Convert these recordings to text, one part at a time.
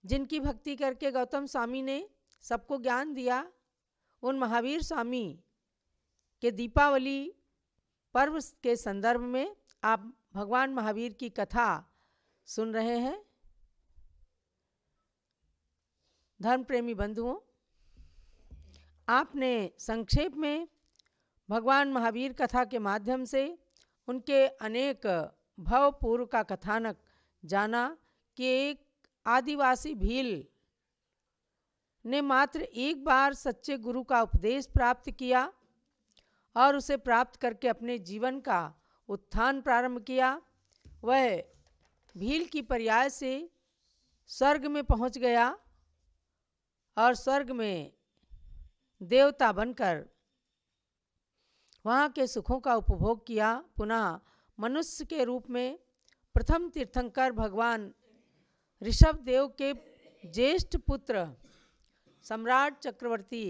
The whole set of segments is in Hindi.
जिनकी भक्ति करके गौतम स्वामी ने सबको ज्ञान दिया, उन महावीर स्वामी के दीपावली पर्व के संदर्भ में आप भगवान महावीर की कथा सुन रहे हैं। धर्म प्रेमी बंधुओं, आपने संक्षेप में भगवान महावीर कथा के माध्यम से उनके अनेक भवपूर्व का कथानक जाना कि एक आदिवासी भील ने मात्र एक बार सच्चे गुरु का उपदेश प्राप्त किया और उसे प्राप्त करके अपने जीवन का उत्थान प्रारंभ किया। वह भील की पर्याय से स्वर्ग में पहुंच गया और स्वर्ग में देवता बनकर वहाँ के सुखों का उपभोग किया। पुनः मनुष्य के रूप में प्रथम तीर्थंकर भगवान ऋषभ देव के ज्येष्ठ पुत्र सम्राट चक्रवर्ती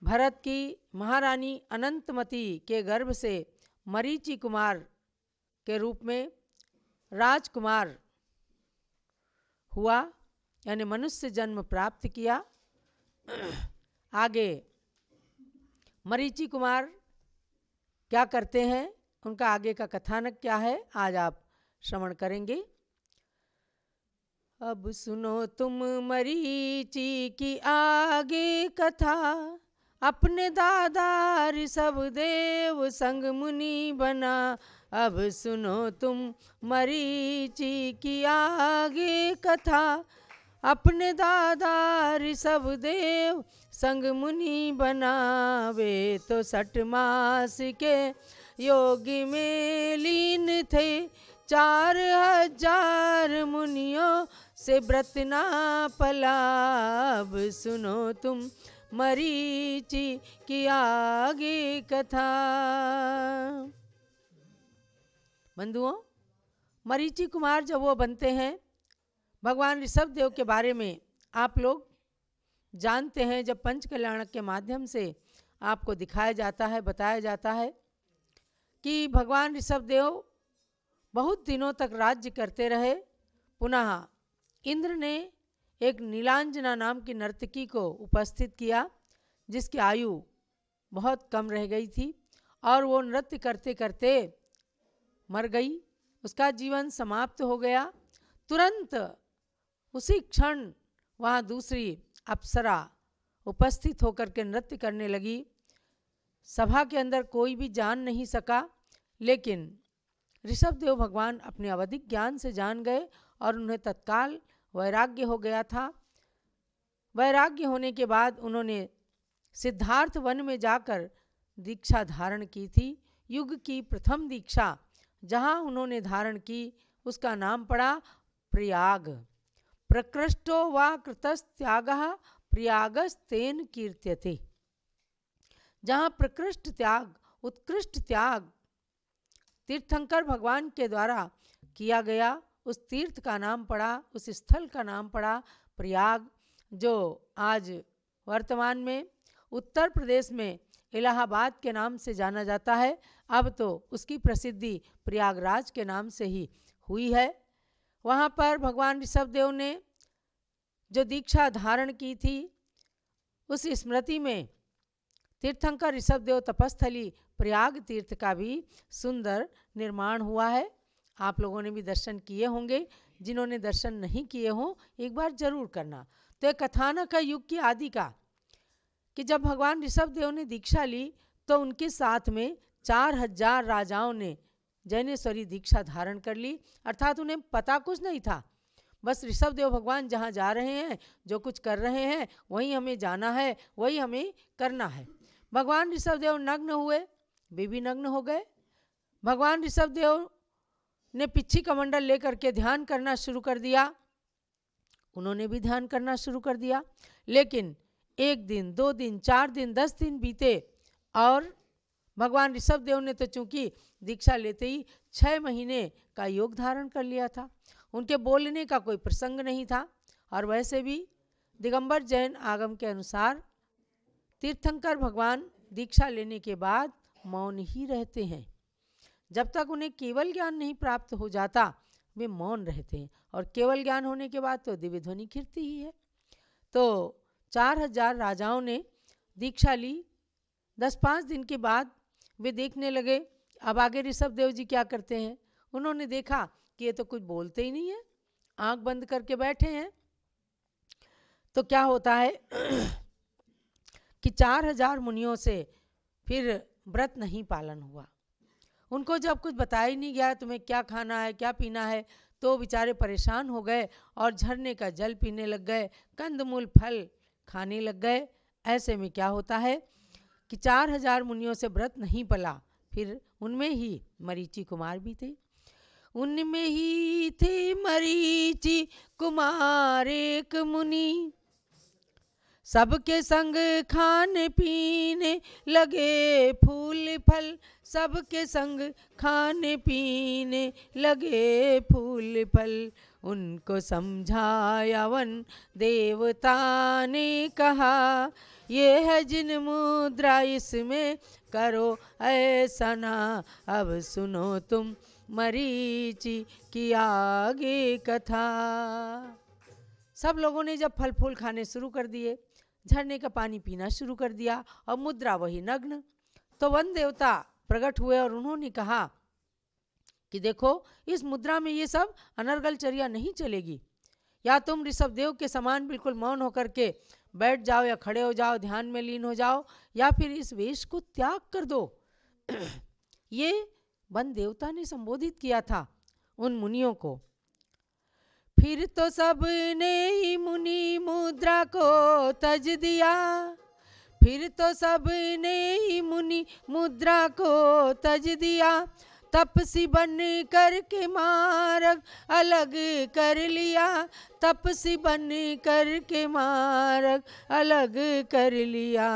भरत की महारानी अनंतमती के गर्भ से मरीचि कुमार के रूप में राजकुमार हुआ, यानी मनुष्य जन्म प्राप्त किया। आगे मरीचि कुमार क्या करते हैं, उनका आगे का कथानक क्या है, आज आप श्रवण करेंगे। अब सुनो तुम मरीचि की आगे कथा, अपने दादा ऋषभ देव संग मुनि बना। अब सुनो तुम मरीचि की आगे कथा, अपने दादा ऋषभ देव संग मुनि बना। वे तो 60 मास के योगी में लीन थे, 4000 मुनियों से व्रत ना पला। अब सुनो तुम मरीचि की आगे कथा। बंधुओं, मरीचि कुमार जब वो बनते हैं, भगवान ऋषभ देव के बारे में आप लोग जानते हैं। जब पंच कल्याणक के माध्यम से आपको दिखाया जाता है, बताया जाता है कि भगवान ऋषभ देव बहुत दिनों तक राज्य करते रहे। पुनः इंद्र ने एक नीलांजना नाम की नर्तकी को उपस्थित किया, जिसकी आयु बहुत कम रह गई थी और वो नृत्य करते करते मर गई, उसका जीवन समाप्त हो गया। तुरंत उसी क्षण वहाँ दूसरी अप्सरा उपस्थित होकर के नृत्य करने लगी। सभा के अंदर कोई भी जान नहीं सका, लेकिन ऋषभ देव भगवान अपने अवधिक ज्ञान से जान गए और उन्हें तत्काल वैराग्य हो गया था। वैराग्य होने के बाद उन्होंने सिद्धार्थ वन में जाकर दीक्षा धारण की थी। युग की प्रथम दीक्षा जहाँ उन्होंने धारण की, उसका नाम पड़ा प्रयाग। प्रकृष्टो वा कृतस्त्यागः प्रयागस्तेन कीर्त्यते। जहाँ प्रकृष्ट त्याग, उत्कृष्ट त्याग तीर्थंकर भगवान के द्वारा किया गया, उस तीर्थ का नाम पड़ा, उस स्थल का नाम पड़ा प्रयाग, जो आज वर्तमान में उत्तर प्रदेश में इलाहाबाद के नाम से जाना जाता है। अब तो उसकी प्रसिद्धि प्रयागराज के नाम से ही हुई है। वहाँ पर भगवान ऋषभ देव ने जो दीक्षा धारण की थी, उस स्मृति में तीर्थंकर ऋषभ देव तपस्थली प्रयाग तीर्थ का भी सुंदर निर्माण हुआ है। आप लोगों ने भी दर्शन किए होंगे, जिन्होंने दर्शन नहीं किए हों एक बार जरूर करना। तो एक कथानक है युग की आदि का कि जब भगवान ऋषभ देव ने दीक्षा ली तो उनके साथ में 4000 राजाओं ने जैनेश्वरी दीक्षा धारण कर ली। अर्थात उन्हें पता कुछ नहीं था, बस ऋषभ देव भगवान जहाँ जा रहे हैं, जो कुछ कर रहे हैं, वहीं हमें जाना है, वही हमें करना है। भगवान ऋषभ देव नग्न हुए, वे भी नग्न हो गए। भगवान ऋषभ देव ने पिच्छी कमंडल लेकर के ध्यान करना शुरू कर दिया, उन्होंने भी ध्यान करना शुरू कर दिया। लेकिन 1 दिन, 2 दिन, 4 दिन, 10 दिन बीते और भगवान ऋषभ देव ने तो चूंकि दीक्षा लेते ही 6 महीने का योग धारण कर लिया था, उनके बोलने का कोई प्रसंग नहीं था। और वैसे भी दिगंबर जैन आगम के अनुसार तीर्थंकर भगवान दीक्षा लेने के बाद मौन ही रहते हैं। जब तक उन्हें केवल ज्ञान नहीं प्राप्त हो जाता, वे मौन रहते हैं, और केवल ज्ञान होने के बाद तो दिव्य ध्वनि खिरती ही है। तो 4000 राजाओं ने दीक्षा ली। 10-5 दिन के बाद वे देखने लगे अब आगे ऋषभ देव जी क्या करते हैं। उन्होंने देखा कि ये तो कुछ बोलते ही नहीं है, आंख बंद करके बैठे हैं। तो क्या होता है कि 4000 मुनियों से फिर व्रत नहीं पालन हुआ। उनको जब कुछ बताया ही नहीं गया तुम्हें क्या खाना है क्या पीना है, तो बेचारे परेशान हो गए और झरने का जल पीने लग गए, कंदमूल फल खाने लग गए। ऐसे में क्या होता है कि 4000 मुनियों से व्रत नहीं पला। फिर उनमें ही मरीचि कुमार भी थे। उनमें ही थे मरीचि कुमार एक मुनि, सबके संग खाने पीने लगे फूल फल। सबके संग खाने पीने लगे फूल फल। उनको समझाया वन देवता ने कहा, ये है जिन मुद्रा इसमें करो ऐसा ना। अब सुनो तुम मरीचि की आगे कथा। सब लोगों ने जब फल फूल खाने शुरू कर दिए, झरने का पानी पीना शुरू कर दिया और मुद्रा वही नग्न, तो वन देवता प्रकट हुए और उन्होंने कहा कि देखो इस मुद्रा में ये सब अनर्गलचर्या नहीं चलेगी। या तुम ऋषभ देव के समान बिल्कुल मौन होकर के बैठ जाओ या खड़े हो जाओ, ध्यान में लीन हो जाओ, या फिर इस वेश को त्याग कर दो। ये वन देवता ने संबोधित किया था उन मुनियों को। फिर तो सबने ही मुनि मुद्रा को तज दिया। फिर तो सबने ही मुनि मुद्रा को तज दिया। तपसी बन करके मार्ग अलग कर लिया। तपसी बन करके मार्ग अलग कर लिया।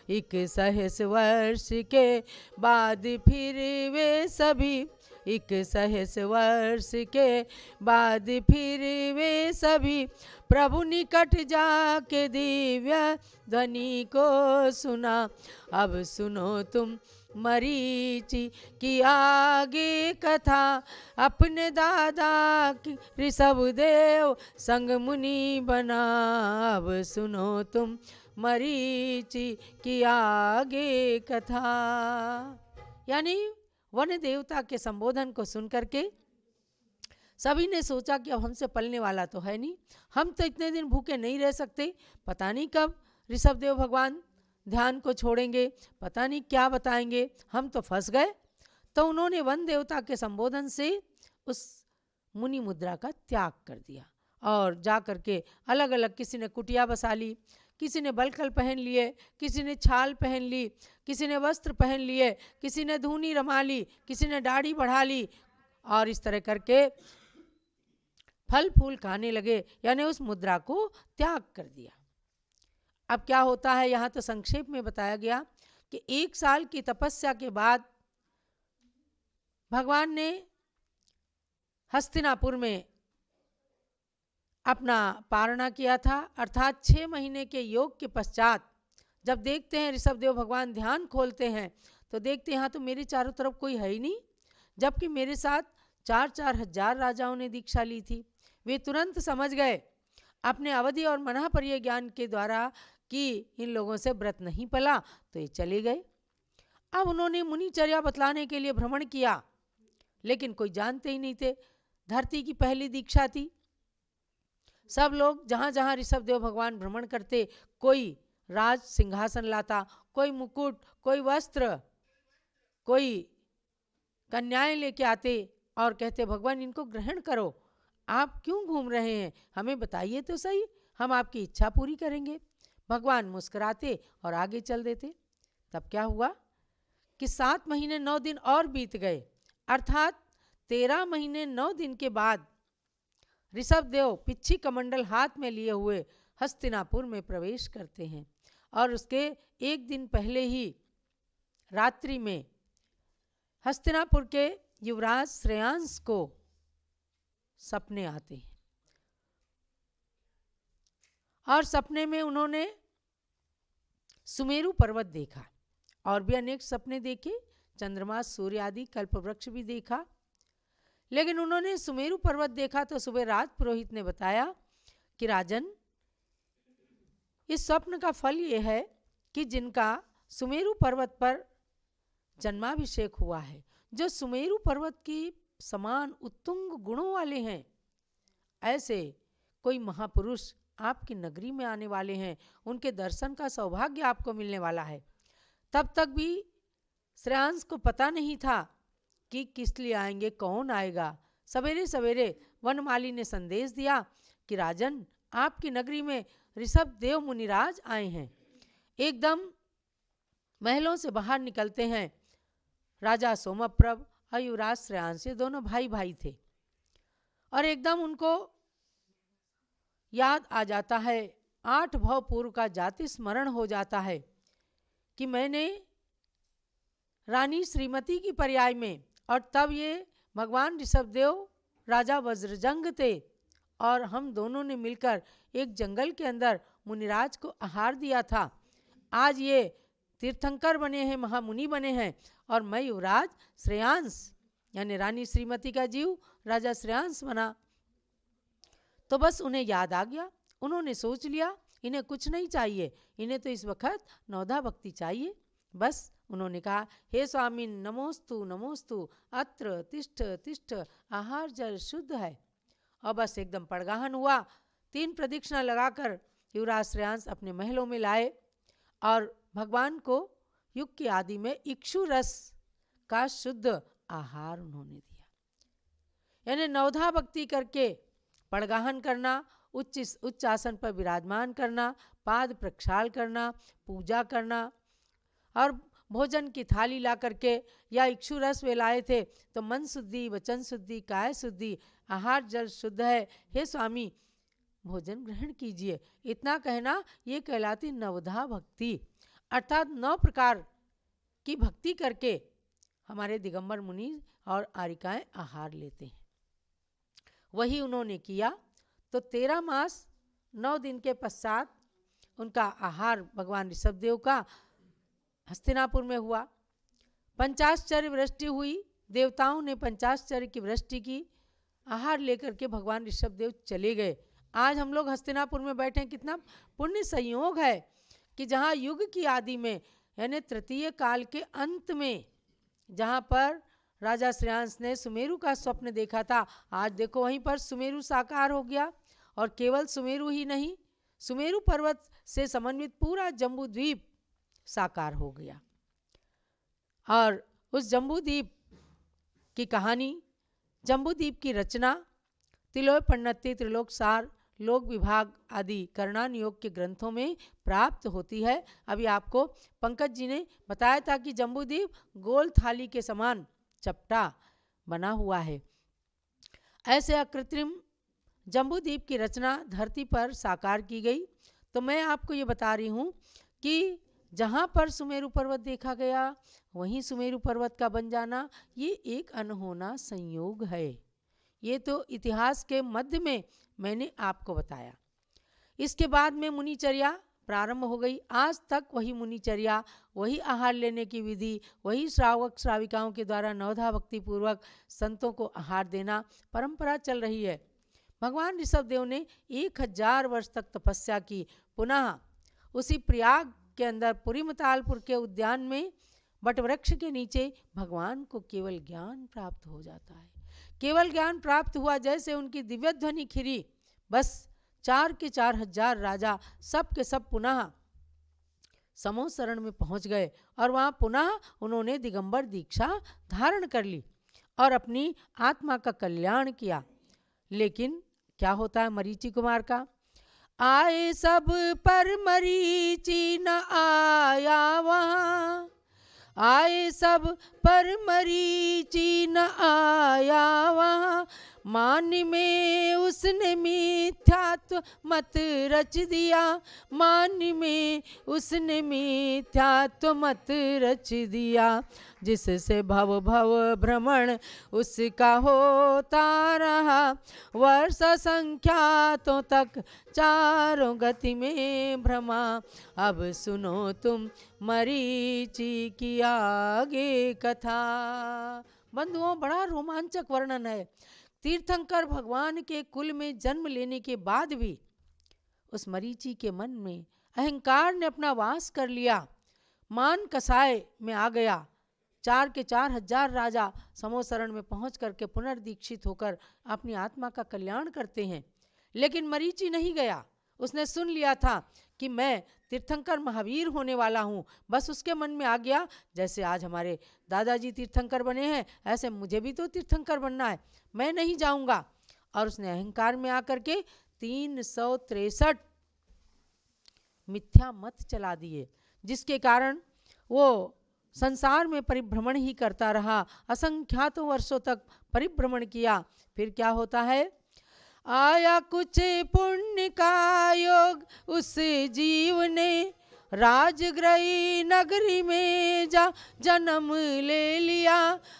21 वर्ष के बाद फिर वे सभी, 21 वर्ष के बाद फिर वे सभी प्रभु निकट जाके दिव्य ध्वनि को सुना। अब सुनो तुम मरीचि की आगे कथा। अपने दादा की ऋषभ देव संग मुनि बना। अब सुनो तुम मरीचि की आगे कथा। यानी वन देवता के संबोधन को सुन करके सभी ने सोचा कि अब हमसे पलने वाला तो है नहीं, हम तो इतने दिन भूखे नहीं रह सकते, पता नहीं कब ऋषभ देव भगवान ध्यान को छोड़ेंगे, पता नहीं क्या बताएंगे, हम तो फंस गए। तो उन्होंने वन देवता के संबोधन से उस मुनि मुद्रा का त्याग कर दिया और जा करके अलग अलग, किसी ने कुटिया बसा ली, किसी ने बलखल पहन लिए, किसी ने छाल पहन ली, किसी ने वस्त्र पहन लिए, किसी ने धूनी रमा ली, किसी ने दाढ़ी बढ़ा ली, और इस तरह करके फल फूल खाने लगे, यानी उस मुद्रा को त्याग कर दिया। अब क्या होता है, यहाँ तो संक्षेप में बताया गया कि 1 साल की तपस्या के बाद भगवान ने हस्तिनापुर में अपना पारणा किया था। अर्थात 6 महीने के योग के पश्चात जब देखते हैं ऋषभ देव भगवान ध्यान खोलते हैं तो देखते हैं यहाँ तो मेरे चारों तरफ कोई है ही नहीं, जबकि मेरे साथ 4-4 हजार राजाओं ने दीक्षा ली थी। वे तुरंत समझ गए अपने अवधि और मनःपर्य ज्ञान के द्वारा कि इन लोगों से व्रत नहीं पला, तो ये चले गए। अब उन्होंने मुनिचर्या बतलाने के लिए भ्रमण किया, लेकिन कोई जानते ही नहीं थे। धरती की पहली दीक्षा थी। सब लोग जहाँ जहाँ ऋषभ देव भगवान भ्रमण करते, कोई राज सिंहासन लाता, कोई मुकुट, कोई वस्त्र, कोई कन्याएं लेके आते और कहते भगवान इनको ग्रहण करो, आप क्यों घूम रहे हैं, हमें बताइए तो सही, हम आपकी इच्छा पूरी करेंगे। भगवान मुस्कुराते और आगे चल देते। तब क्या हुआ कि 7 महीने 9 दिन और बीत गए, अर्थात 13 महीने 9 दिन के बाद ऋषभ देव पिच्छी कमंडल हाथ में लिए हुए हस्तिनापुर में प्रवेश करते हैं। और उसके 1 दिन पहले ही रात्रि में हस्तिनापुर के युवराज श्रेयांश को सपने आते हैं, और सपने में उन्होंने सुमेरु पर्वत देखा और भी अनेक सपने देखे, चंद्रमा, सूर्य आदि कल्प वृक्ष भी देखा। लेकिन उन्होंने सुमेरु पर्वत देखा तो सुबह राज पुरोहित ने बताया कि राजन, इस स्वप्न का फल ये है कि जिनका सुमेरु पर्वत पर जन्माभिषेक हुआ है, जो सुमेरु पर्वत की समान उत्तुंग गुणों वाले हैं, ऐसे कोई महापुरुष आपकी नगरी में आने वाले हैं, उनके दर्शन का सौभाग्य आपको मिलने वाला है। तब तक भी श्रेयांश को पता नहीं था कि किस लिए आएंगे, कौन आएगा। सवेरे सवेरे वनमाली ने संदेश दिया कि राजन, आपकी नगरी में ऋषभ देव मुनिराज आए हैं। एकदम महलों से बाहर निकलते हैं राजा सोमप्रभ और युवराज श्रेयांश, ये दोनों भाई भाई थे, और एकदम उनको याद आ जाता है, 8 भव पूर्व का जाति स्मरण हो जाता है कि मैंने रानी श्रीमती की पर्याय में, और तब ये भगवान ऋषभदेव राजा वज्रजंग थे, और हम दोनों ने मिलकर एक जंगल के अंदर मुनिराज को आहार दिया था। आज ये तीर्थंकर बने हैं, महामुनि बने हैं, और मैं युवराज श्रेयांश यानी रानी श्रीमती का जीव राजा श्रेयांश बना। तो बस उन्हें याद आ गया, उन्होंने सोच लिया इन्हें कुछ नहीं चाहिए, इन्हें तो इस वक्त नवधा भक्ति चाहिए। बस उन्होंने कहा, हे स्वामी नमोस्तु नमोस्तु, अत्र तिष्ठ तिष्ठ, आहार जल शुद्ध है। और बस एकदम पड़गाहन हुआ। 3 प्रदक्षिणा लगाकर युवराज श्रेयांश अपने महलों में लाए और भगवान को युग की आदि में इक्षु रस का शुद्ध आहार उन्होंने दिया। यानी नवधा भक्ति करके पड़गाहन करना, उच्च आसन पर विराजमान करना, पाद प्रक्षाल करना, पूजा करना, और भोजन की थाली ला करके, या इक्षु रस वे लाए थे तो मन शुद्धि, वचन शुद्धि, काय शुद्धि, आहार जल शुद्ध है, हे स्वामी भोजन ग्रहण कीजिए। इतना कहना ये कहलाती नवधा भक्ति, अर्थात 9 प्रकार की भक्ति करके हमारे दिगंबर मुनि और आरिकाएं आहार लेते हैं। वही उन्होंने किया। तो 13 मास 9 दिन के पश्चात उनका आहार भगवान ऋषभदेव का हस्तिनापुर में हुआ। पंचाश्चर्य वृष्टि हुई, देवताओं ने पंचाश्चर्य की वृष्टि की, आहार लेकर के भगवान ऋषभदेव चले गए। आज हम लोग हस्तिनापुर में बैठे हैं, कितना पुण्य संयोग है कि जहाँ युग की आदि में यानी तृतीय काल के अंत में, जहाँ पर राजा श्रेयांश ने सुमेरु का स्वप्न देखा था, आज देखो वहीं पर सुमेरु साकार हो गया। और केवल सुमेरु ही नहीं, सुमेरु पर्वत से समन्वित पूरा जम्बू द्वीप साकार हो गया। और उस जम्बू द्वीप की कहानी, जम्बू द्वीप की रचना तिलोय पन्नति, त्रिलोक सार, लोक विभाग आदि करणान योग के ग्रंथों में प्राप्त होती है। अभी आपको पंकज जी ने बताया था कि जम्बू द्वीप गोल थाली के समान चपटा बना हुआ है। ऐसे अकृत्रिम जम्बू द्वीप की रचना धरती पर साकार की गई। तो मैं आपको ये बता रही हूँ कि जहाँ पर सुमेरु पर्वत देखा गया, वहीं सुमेरु पर्वत का बन जाना, ये एक अनहोना संयोग है। ये तो इतिहास के मध्य में मैंने आपको बताया। इसके बाद में मुनिचर्या प्रारंभ हो गई। आज तक वही मुनिचर्या, वही आहार लेने की विधि, वही श्रावक श्राविकाओं के द्वारा नवधा भक्ति पूर्वक संतों को आहार देना परंपरा चल रही है। भगवान ऋषभदेव ने 1000 वर्ष तक तपस्या की। पुनः उसी प्रयाग के अंदर पुरीमतालपुर के उद्यान में बटवृक्ष के नीचे भगवान को केवल ज्ञान प्राप्त हो जाता है। केवल ज्ञान प्राप्त हुआ, जैसे उनकी दिव्य ध्वनि खिरी, बस 4 के 4000 राजा सब के सब पुनः समो शरण में पहुंच गए और वहां पुनः उन्होंने दिगंबर दीक्षा धारण कर ली और अपनी आत्मा का कल्याण किया। लेकिन क्या होता है मरीचि कुमार का? आए सब पर मरीचि न आया वहाँ, आए सब पर मरीचि न आया वहाँ, मान में उसने मिथ्यात्व मत रच दिया, मान में उसने मिथ्यात्व मत रच दिया, जिससे भव भव भ्रमण उसका होता रहा, वर्ष संख्यातों तक चारों गति में भ्रमा। अब सुनो तुम मरीचि की आगे कथा। बंधुओं, बड़ा रोमांचक वर्णन है। तीर्थंकर भगवान के कुल में जन्म लेने के बाद भी उस मरीचि के मन में अहंकार ने अपना वास कर लिया, मान कसाय में आ गया। 4 के 4,000 राजा समोसरण में पहुंच करके पुनर्दीक्षित होकर अपनी आत्मा का कल्याण करते हैं, लेकिन मरीचि नहीं गया। उसने सुन लिया था कि मैं तीर्थंकर महावीर होने वाला हूँ, बस उसके मन में आ गया जैसे आज हमारे दादाजी तीर्थंकर बने हैं ऐसे मुझे भी तो तीर्थंकर बनना है, मैं नहीं जाऊंगा। और उसने अहंकार में आकर के 363 मिथ्या मत चला दिए, जिसके कारण वो संसार में परिभ्रमण ही करता रहा, असंख्यातों वर्षों तक परिभ्रमण किया। फिर क्या होता है, आया कुछ पुण्य का योग उस जीव ने, राजगृही नगरी में जा जन्म ले लिया,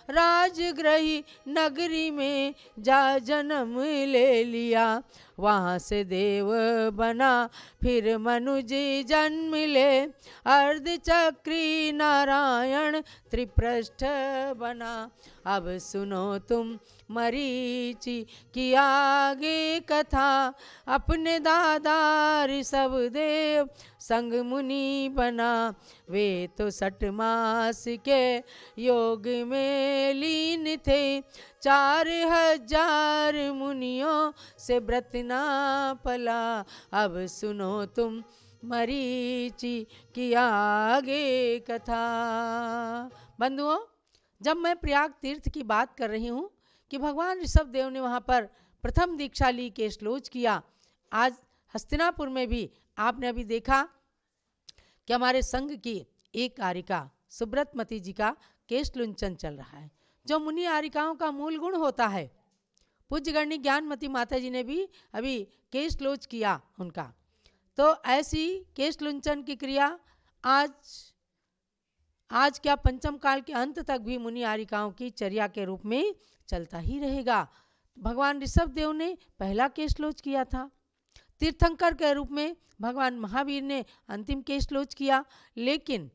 राजगृही नगरी में जा जन्म ले लिया। वहाँ से देव बना फिर मनुज जन्म ले, अर्धचक्री नारायण त्रिपृष्ठ बना। अब सुनो तुम मरीचि की आगे कथा, अपने दादा ऋषभ देव संग मुनि बना। वे तो 60 मास के योग में लीन थे, 4,000 मुनियों से व्रत ना पला। अब सुनो तुम मरीचि की आगे कथा। बंधुओं, जब मैं प्रयाग तीर्थ की बात कर रही हूँ कि भगवान ऋषभ देव ने वहाँ पर प्रथम दीक्षा ली, केशलोच किया। आज हस्तिनापुर में भी आपने अभी देखा कि हमारे संघ की एक आरिका सुब्रतमती जी का केशलुंचन चल रहा है, जो मुनि आरिकाओं का मूल गुण होता है। पूज्यगणी ज्ञानमती माता जी ने भी अभी केशलोच किया उनका। तो ऐसी केशलुंचन की क्रिया आज क्या पंचम काल के अंत तक भी मुनि आरिकाओं की चर्या के रूप में चलता ही रहेगा। भगवान ऋषभ देव ने पहला केशलोच किया था, तीर्थंकर के रूप में भगवान महावीर ने अंतिम केशलोच किया, लेकिन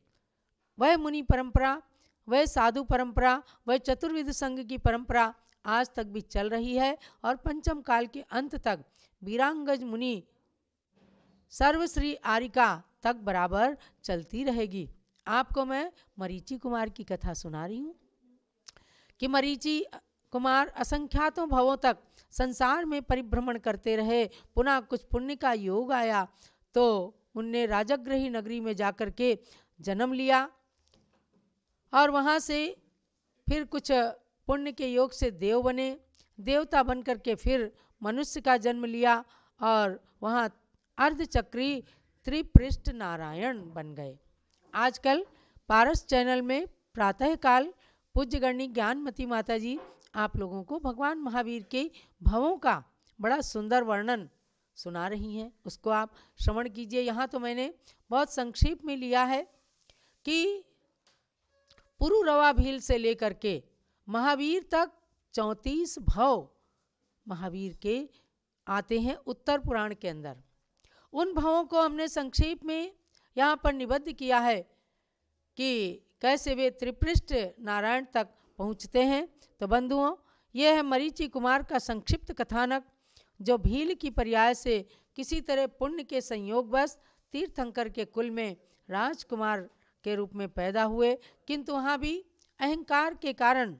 वह मुनि परंपरा, वह साधु परंपरा, वह चतुर्विध संघ की परंपरा आज तक भी चल रही है और पंचम काल के अंत तक वीरांगज मुनि सर्वश्री आरिका तक बराबर चलती रहेगी। आपको मैं मरीचि कुमार की कथा सुना रही हूँ कि मरीचि कुमार असंख्यातों भवों तक संसार में परिभ्रमण करते रहे। पुनः कुछ पुण्य का योग आया तो उनने राजगृही नगरी में जाकर के जन्म लिया और वहाँ से फिर कुछ पुण्य के योग से देव बने, देवता बन करके फिर मनुष्य का जन्म लिया और वहाँ अर्धचक्री त्रिपृष्ठ नारायण बन गए। आजकल पारस चैनल में प्रातःकाल पूज्यगणी ज्ञानमती माता जी आप लोगों को भगवान महावीर के भवों का बड़ा सुंदर वर्णन सुना रही हैं, उसको आप श्रवण कीजिए। यहाँ तो मैंने बहुत संक्षेप में लिया है कि पुरुरवा भील से लेकर के महावीर तक 34 भव महावीर के आते हैं उत्तर पुराण के अंदर। उन भवों को हमने संक्षेप में यहाँ पर निबद्ध किया है कि कैसे वे त्रिपृष्ठ नारायण तक पहुँचते हैं। तो बंधुओं, यह है मरीचि कुमार का संक्षिप्त कथानक, जो भील की पर्याय से किसी तरह पुण्य के संयोगवश तीर्थंकर के कुल में राजकुमार के रूप में पैदा हुए, किंतु वहाँ भी अहंकार के कारण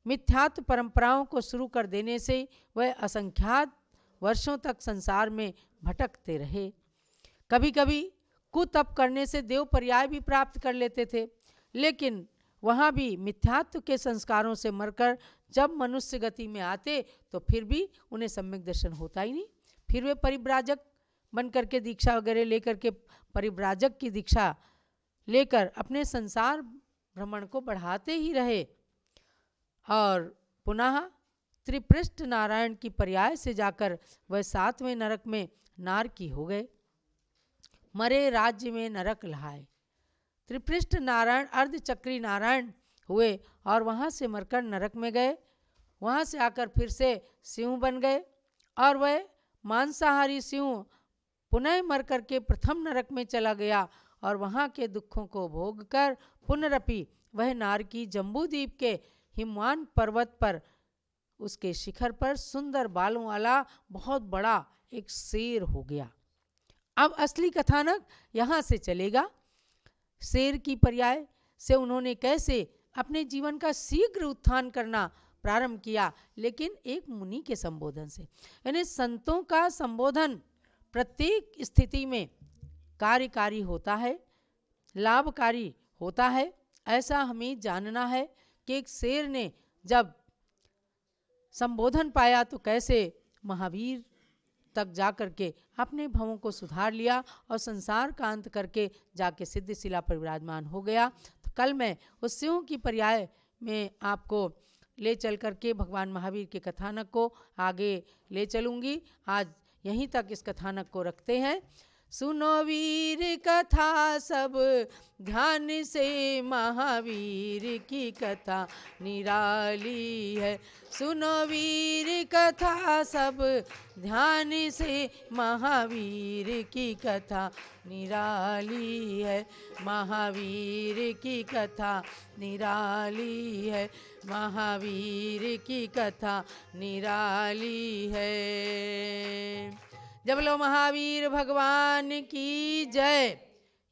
मिथ्यात्व परंपराओं को शुरू कर देने से वह असंख्यात वर्षों तक संसार में भटकते रहे। कभी कभी कुतप करने से देव पर्याय भी प्राप्त कर लेते थे, लेकिन वहाँ भी मिथ्यात्व के संस्कारों से मरकर जब मनुष्य गति में आते तो फिर भी उन्हें सम्यक दर्शन होता ही नहीं। फिर वे परिव्राजक बन करके दीक्षा वगैरह लेकर के परिव्राजक की दीक्षा लेकर अपने संसार भ्रमण को बढ़ाते ही रहे और पुनः त्रिपृष्ठ नारायण की पर्याय से जाकर वह 7वें नरक में नारकी हो गए। मरे राज्य में नरक लहाए। त्रिपृष्ठ नारायण अर्धचक्री नारायण हुए और वहाँ से मरकर नरक में गए। वहाँ से आकर फिर से सिंह बन गए और वह मांसाहारी सिंह पुनः मर करके प्रथम नरक में चला गया और वहाँ के दुखों को भोग कर पुनरपि वह नारकी जम्बूद्वीप के हिमवान पर्वत पर, उसके शिखर पर सुंदर बालों वाला बहुत बड़ा एक शेर हो गया। अब असली कथानक यहाँ से चलेगा। शेर की पर्याय से उन्होंने कैसे अपने जीवन का शीघ्र उत्थान करना प्रारंभ किया, लेकिन एक मुनि के संबोधन से। यानी संतों का संबोधन प्रत्येक स्थिति में कार्यकारी होता है, लाभकारी होता है। ऐसा हमें जानना है कि एक शेर ने जब संबोधन पाया तो कैसे महावीर तक जा करके अपने भवों को सुधार लिया और संसार का अंत करके जाके सिद्ध शिला पर विराजमान हो गया। तो कल मैं उस शिवों की पर्याय में आपको ले चल करके भगवान महावीर के कथानक को आगे ले चलूँगी। आज यहीं तक इस कथानक को रखते हैं। सुनो वीर कथा सब ध्यान से, महावीर की कथा निराली है। सुनो वीर कथा सब ध्यान से, महावीर की कथा निराली है। महावीर की कथा निराली है। महावीर की कथा निराली है। जय बोलो महावीर भगवान की जय।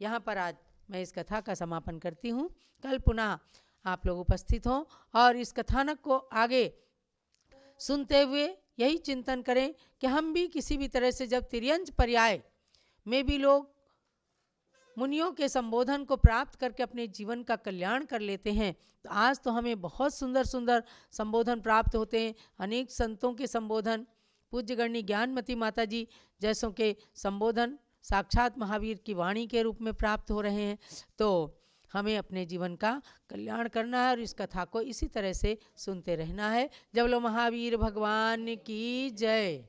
यहाँ पर आज मैं इस कथा का समापन करती हूँ। कल पुनः आप लोग उपस्थित हों और इस कथानक को आगे सुनते हुए यही चिंतन करें कि हम भी किसी भी तरह से जब तिर्यंच पर्याय में भी लोग मुनियों के संबोधन को प्राप्त करके अपने जीवन का कल्याण कर लेते हैं, तो आज तो हमें बहुत सुंदर सुंदर संबोधन प्राप्त होते हैं। अनेक संतों के संबोधन, पूज्य गणनी ज्ञानमती माता जी जैसों के संबोधन साक्षात महावीर की वाणी के रूप में प्राप्त हो रहे हैं। तो हमें अपने जीवन का कल्याण करना है और इस कथा को इसी तरह से सुनते रहना है। जय बोलो महावीर भगवान की जय।